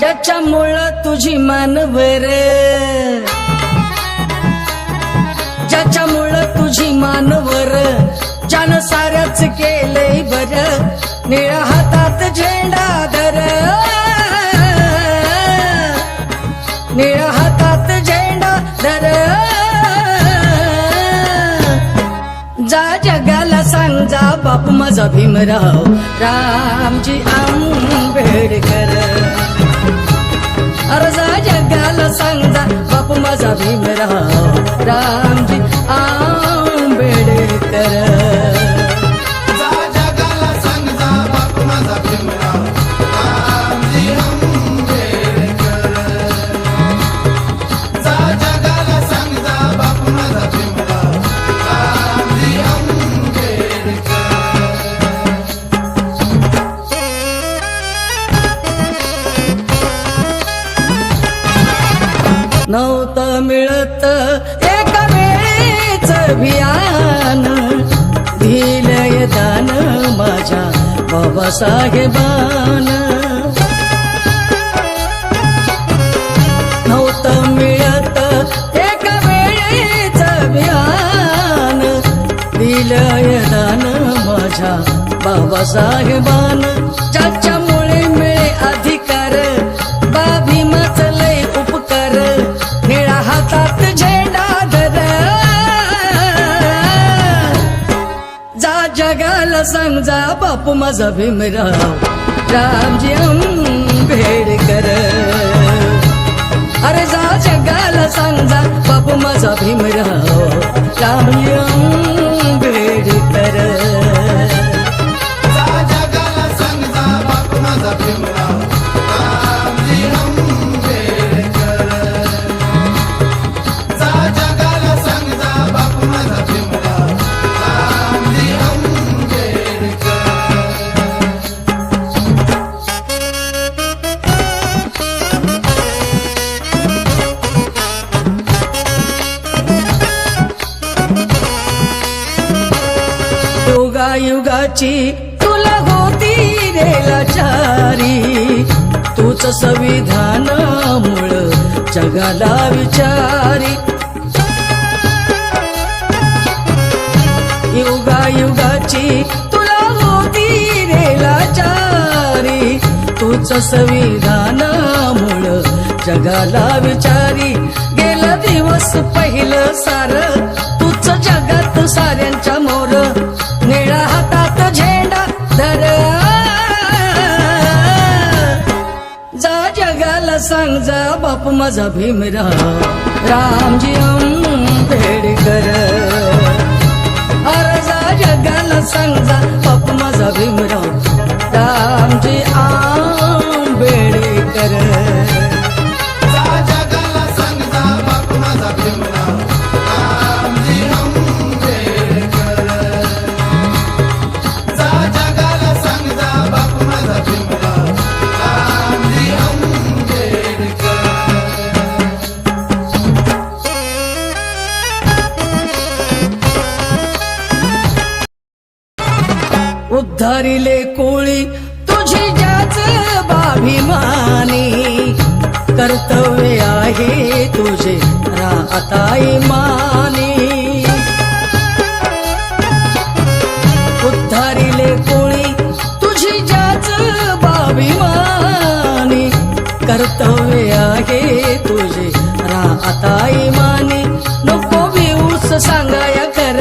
ज्याच्यामुळं तुझी मानवर, ज्याच्यामुळं तुझी मानवर, ज्यानं साऱ्याच केलंय बर, निळ्या हातात झेंडा धर, निळ्या हातात झेंडा धर, जा जगाला सांग जा बाप माझा भीमराव रामजी आंबेडकर, अरे जा जगाला सांग जा बाप माझा भीमराव रामजी आंबेडकर, जा जगाला सांग जा बाप माझा भीमराव रामजी आंबेडकर, जा जगाला सांग जा बाप माझा भीमराव रामजी आंबेडकर. नव्हतं मिळत एका वेळेच भियान, दिलंय दान माझ्या बाबासाहेबान, नव्हतं मिळत एका वेळेच भियान, दिलंय दान माझ्या बाबासाहेबान, ज्याच्यामुळे मिळे अधिकार बा भीमाचं लय उपकार, निळा हातात झेंडा धर, जा जगाला सांग जा बाप माझा भीमराव रामजी आंबेडकर, अरे जा जगाला सांग जा बाप माझा भीमराव रामजी आंबेडकर, जा जगाला सांग जा बाप माझा भीमराव रामजी आंबेडकर, जा जगाला सांग जा बाप माझा भीमराव रामजी आंबेडकर. युगायुगाची तुला होती रे लाचारी, तूच संविधानामुळं जगाला विचारी, युगायुगाची तुला होती रे लाचारी, तूच संविधानामुळं जगाला विचारी, गेला दिवस पहिलं सार तूच जगात साऱ्यांच्या मोर, निळा हातात झेंडा धर, जा जगाला सांग जा बाप माझा भीमराव रामजी आंबेडकर, अरे जा जगाला सांग जा बाप माझा भीमराव रामजी आंबेडकर, जा जगाला सांग जा बाप माझा भीमराव रामजी आंबेडकर, जा जगाला सांग जा बाप माझा भीमराव रामजी आंबेडकर. उद्धारिले कोळी तुझी ज्याच बाभिमानी, कर्तव्य आहे तुझे राहता इमानी, उद्धारिले कोळी तुझी ज्याच बाभिमानी, कर्तव्य आहे तुझे राहता इमानी, नको भिऊस सांगाया कर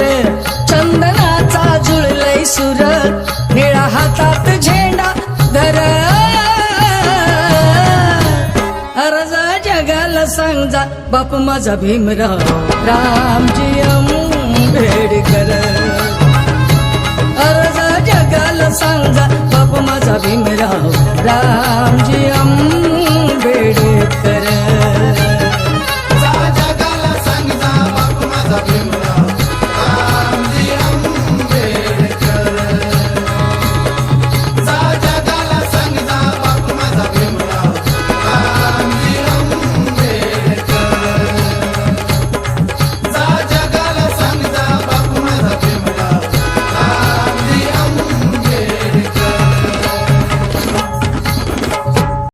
चंदनाचा जुळलय सुर, निळा हातात झेंडा धर, अरे जा जगाला सांग जा बाप माझा भीमराव रामजी आंबेडकर, अरे जा जगाला सांग जा बाप माझा भीमराव रामजी